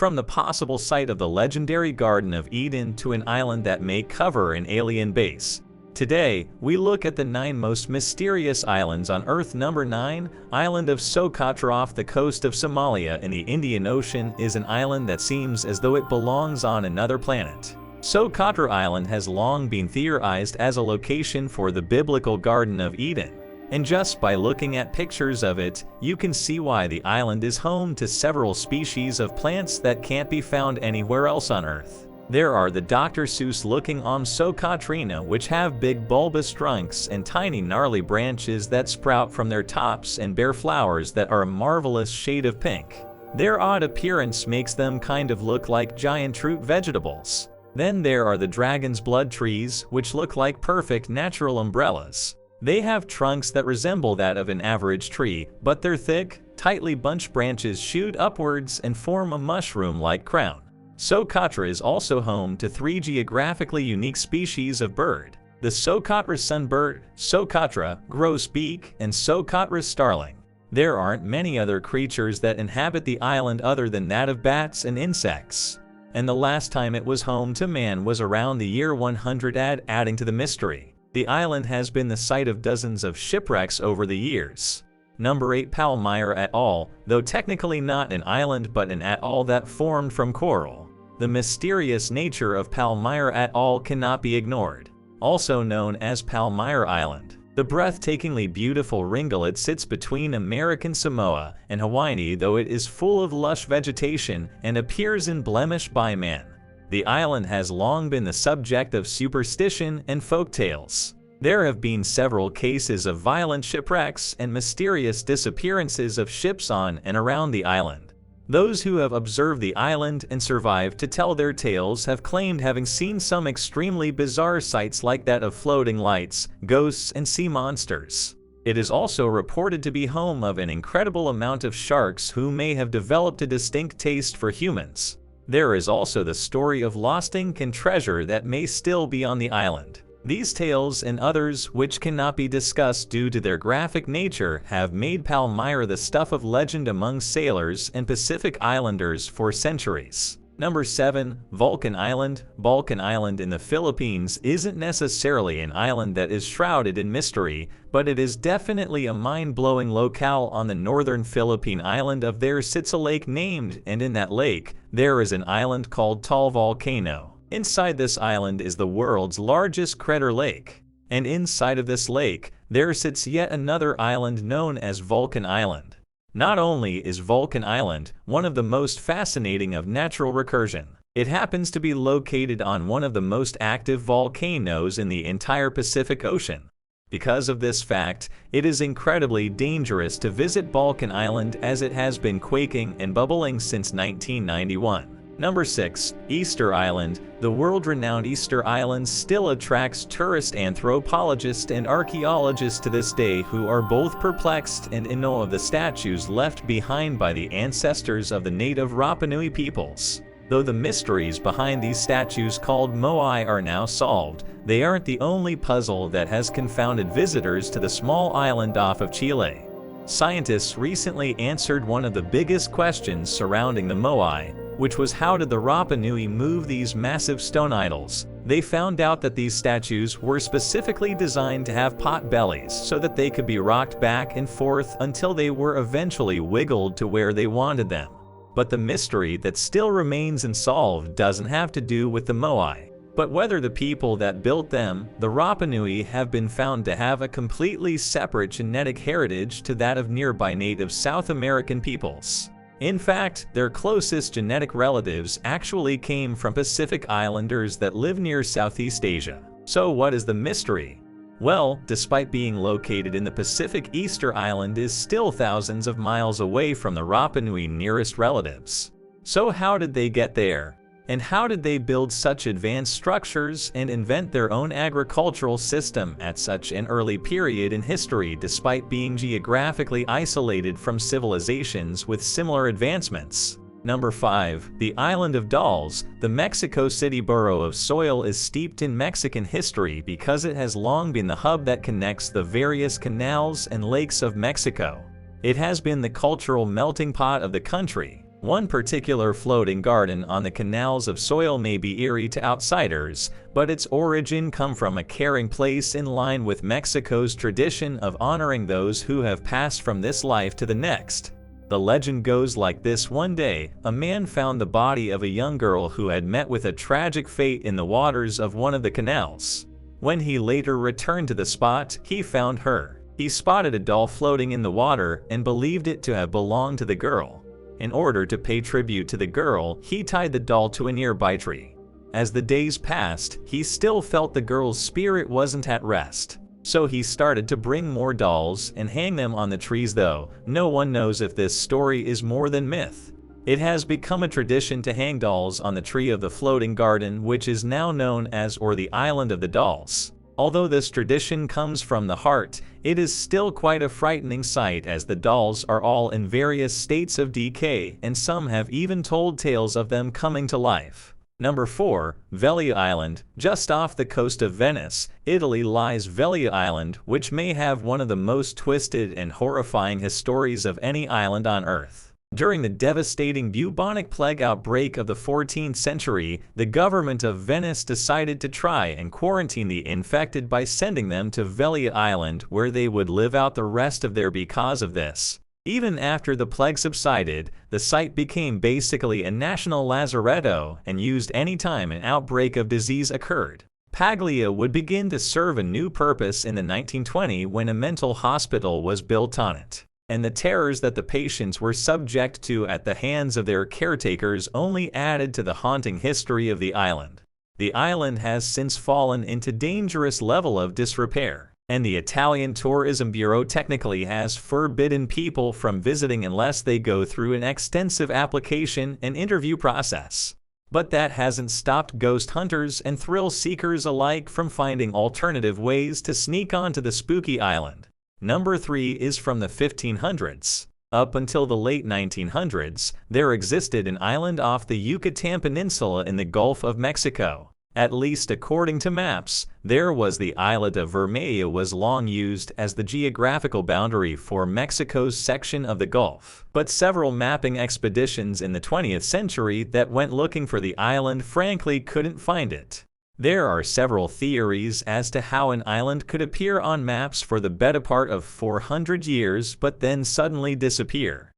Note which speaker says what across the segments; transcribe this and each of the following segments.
Speaker 1: From the possible site of the legendary Garden of Eden to an island that may cover an alien base. Today, we look at the 9 most mysterious islands on Earth. Number 9, Island of Socotra off the coast of Somalia in the Indian Ocean is an island that seems as though it belongs on another planet. Socotra Island has long been theorized as a location for the biblical Garden of Eden. And just by looking at pictures of it, you can see why the island is home to several species of plants that can't be found anywhere else on Earth. There are the Dr. Seuss-looking Socotrina, which have big bulbous trunks and tiny gnarly branches that sprout from their tops and bear flowers that are a marvelous shade of pink. Their odd appearance makes them kind of look like giant root vegetables. Then there are the dragon's blood trees, which look like perfect natural umbrellas. They have trunks that resemble that of an average tree, but their thick, tightly bunched branches shoot upwards and form a mushroom-like crown. Socotra is also home to 3 geographically unique species of bird: the Socotra sunbird, Socotra grosbeak, and Socotra starling. There aren't many other creatures that inhabit the island other than that of bats and insects. And the last time it was home to man was around the year 100. Adding to the mystery, the island has been the site of dozens of shipwrecks over the years. Number 8, Palmyra Atoll, though technically not an island but an atoll that formed from coral. The mysterious nature of Palmyra Atoll cannot be ignored. Also known as Palmyra Island, the breathtakingly beautiful ringlet sits between American Samoa and Hawaii, though it is full of lush vegetation and appears unblemished by man. The island has long been the subject of superstition and folk tales. There have been several cases of violent shipwrecks and mysterious disappearances of ships on and around the island. Those who have observed the island and survived to tell their tales have claimed having seen some extremely bizarre sights like that of floating lights, ghosts, and sea monsters. It is also reported to be home of an incredible amount of sharks who may have developed a distinct taste for humans. There is also the story of lost ink and treasure that may still be on the island. These tales and others, which cannot be discussed due to their graphic nature, have made Palmyra the stuff of legend among sailors and Pacific Islanders for centuries. Number 7, Volcan Island. Volcan Island in the Philippines isn't necessarily an island that is shrouded in mystery, but it is definitely a mind-blowing locale. On the northern Philippine island of there sits a lake named, and in that lake, there is an island called Taal Volcano. Inside this island is the world's largest crater lake, and inside of this lake, there sits yet another island known as Volcan Island. Not only is Volcan Island one of the most fascinating of natural recursion, it happens to be located on one of the most active volcanoes in the entire Pacific Ocean. Because of this fact, it is incredibly dangerous to visit Volcan Island as it has been quaking and bubbling since 1991. Number 6, Easter Island. The world-renowned Easter Island still attracts tourist anthropologists and archaeologists to this day who are both perplexed and in awe of the statues left behind by the ancestors of the native Rapa Nui peoples. Though the mysteries behind these statues called moai are now solved, they aren't the only puzzle that has confounded visitors to the small island off of Chile. Scientists recently answered one of the biggest questions surrounding the moai, which was how did the Rapa Nui move these massive stone idols. They found out that these statues were specifically designed to have pot bellies so that they could be rocked back and forth until they were eventually wiggled to where they wanted them. But the mystery that still remains unsolved doesn't have to do with the moai, but whether the people that built them, the Rapa Nui, have been found to have a completely separate genetic heritage to that of nearby native South American peoples. In fact, their closest genetic relatives actually came from Pacific Islanders that live near Southeast Asia. So what is the mystery? Well, despite being located in the Pacific, Easter Island is still thousands of miles away from the Rapa Nui nearest relatives. So how did they get there? And how did they build such advanced structures and invent their own agricultural system at such an early period in history despite being geographically isolated from civilizations with similar advancements? Number 5. The Island of Dolls. The Mexico City borough of Soil is steeped in Mexican history because it has long been the hub that connects the various canals and lakes of Mexico. It has been the cultural melting pot of the country, One particular floating garden on the canals of soil may be eerie to outsiders, but its origin come from a caring place in line with Mexico's tradition of honoring those who have passed from this life to the next. The legend goes like this: one day, a man found the body of a young girl who had met with a tragic fate in the waters of one of the canals. When he later returned to the spot, he found her. He spotted a doll floating in the water and believed it to have belonged to the girl. In order to pay tribute to the girl, he tied the doll to a nearby tree. As the days passed, he still felt the girl's spirit wasn't at rest. So he started to bring more dolls and hang them on the trees, though no one knows if this story is more than myth. It has become a tradition to hang dolls on the tree of the floating garden, which is now known as the Island of the Dolls. Although this tradition comes from the heart, it is still quite a frightening sight, as the dolls are all in various states of decay, and some have even told tales of them coming to life. Number 4. Poveglia Island. Just off the coast of Venice, Italy lies Poveglia Island, which may have one of the most twisted and horrifying histories of any island on Earth. During the devastating bubonic plague outbreak of the 14th century, the government of Venice decided to try and quarantine the infected by sending them to Poveglia Island, where they would live out the rest of their because of this. Even after the plague subsided, the site became basically a national lazaretto and used anytime an outbreak of disease occurred. Poveglia would begin to serve a new purpose in the 1920s when a mental hospital was built on it, and the terrors that the patients were subject to at the hands of their caretakers only added to the haunting history of the island. The island has since fallen into dangerous level of disrepair, and the Italian Tourism Bureau technically has forbidden people from visiting unless they go through an extensive application and interview process. But that hasn't stopped ghost hunters and thrill seekers alike from finding alternative ways to sneak onto the spooky island. Number 3 is from the 1500s. Up until the late 1900s, there existed an island off the Yucatan Peninsula in the Gulf of Mexico. At least according to maps, there was the Isleta Bermeja was long used as the geographical boundary for Mexico's section of the Gulf. But several mapping expeditions in the 20th century that went looking for the island frankly couldn't find it. There are several theories as to how an island could appear on maps for the better part of 400 years but then suddenly disappear.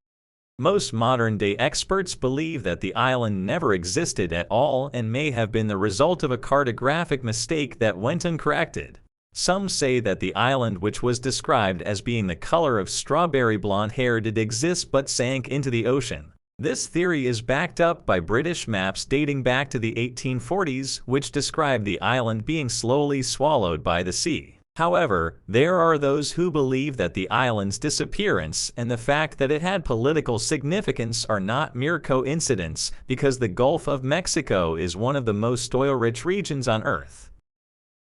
Speaker 1: Most modern-day experts believe that the island never existed at all and may have been the result of a cartographic mistake that went uncorrected. Some say that the island, which was described as being the color of strawberry blonde hair, did exist but sank into the ocean. This theory is backed up by British maps dating back to the 1840s, which describe the island being slowly swallowed by the sea. However, there are those who believe that the island's disappearance and the fact that it had political significance are not mere coincidence, because the Gulf of Mexico is one of the most oil-rich regions on Earth.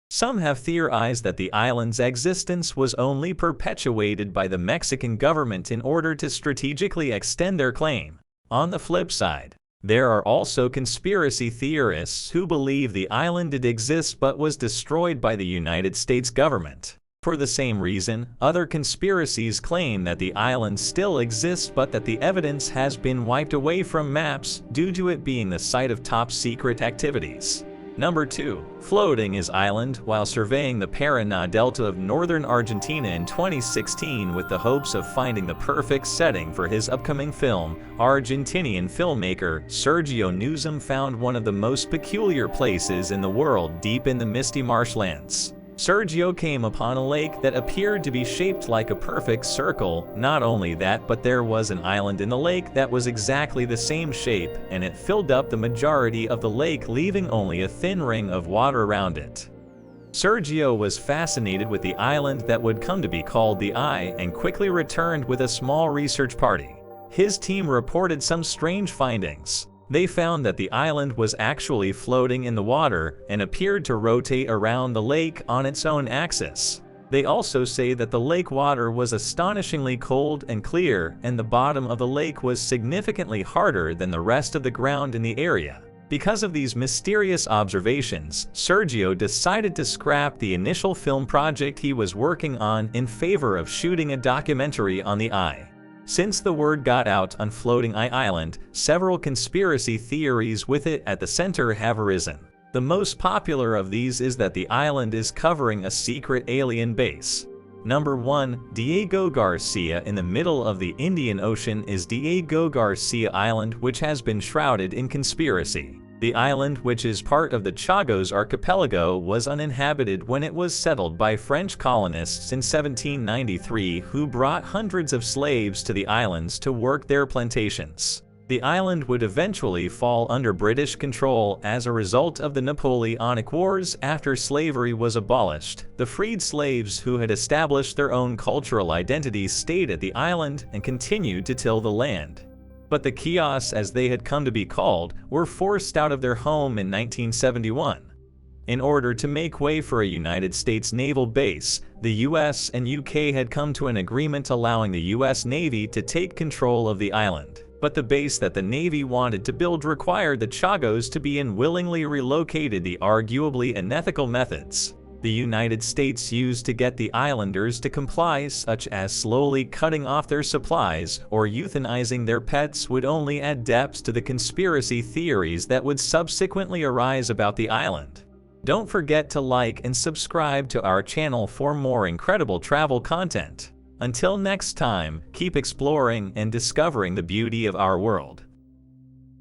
Speaker 1: Some have theorized that the island's existence was only perpetuated by the Mexican government in order to strategically extend their claim. On the flip side, there are also conspiracy theorists who believe the island did exist but was destroyed by the United States government. For the same reason, other conspiracies claim that the island still exists but that the evidence has been wiped away from maps due to it being the site of top-secret activities. Number 2. Floating his island while surveying the Paraná Delta of northern Argentina in 2016 with the hopes of finding the perfect setting for his upcoming film, Argentinian filmmaker Sergio Nuzum found one of the most peculiar places in the world deep in the misty marshlands. Sergio came upon a lake that appeared to be shaped like a perfect circle. Not only that, but there was an island in the lake that was exactly the same shape, and it filled up the majority of the lake, leaving only a thin ring of water around it. Sergio was fascinated with the island that would come to be called the Eye and quickly returned with a small research party. His team reported some strange findings. They found that the island was actually floating in the water and appeared to rotate around the lake on its own axis. They also say that the lake water was astonishingly cold and clear, and the bottom of the lake was significantly harder than the rest of the ground in the area. Because of these mysterious observations, Sergio decided to scrap the initial film project he was working on in favor of shooting a documentary on the Eye. Since the word got out on Floating Island, several conspiracy theories with it at the center have arisen. The most popular of these is that the island is covering a secret alien base. Number 1. Diego Garcia. In the middle of the Indian Ocean is Diego Garcia Island, which has been shrouded in conspiracy. The island, which is part of the Chagos archipelago, was uninhabited when it was settled by French colonists in 1793, who brought hundreds of slaves to the islands to work their plantations. The island would eventually fall under British control as a result of the Napoleonic Wars. After slavery was abolished, the freed slaves who had established their own cultural identity stayed at the island and continued to till the land. But the Kios, as they had come to be called, were forced out of their home in 1971. In order to make way for a United States naval base, the US and UK had come to an agreement allowing the US Navy to take control of the island. But the base that the Navy wanted to build required the Chagos to be unwillingly relocated. The arguably unethical methods the United States used to get the islanders to comply, such as slowly cutting off their supplies or euthanizing their pets, would only add depth to the conspiracy theories that would subsequently arise about the island. Don't forget to like and subscribe to our channel for more incredible travel content. Until next time, keep exploring and discovering the beauty of our world.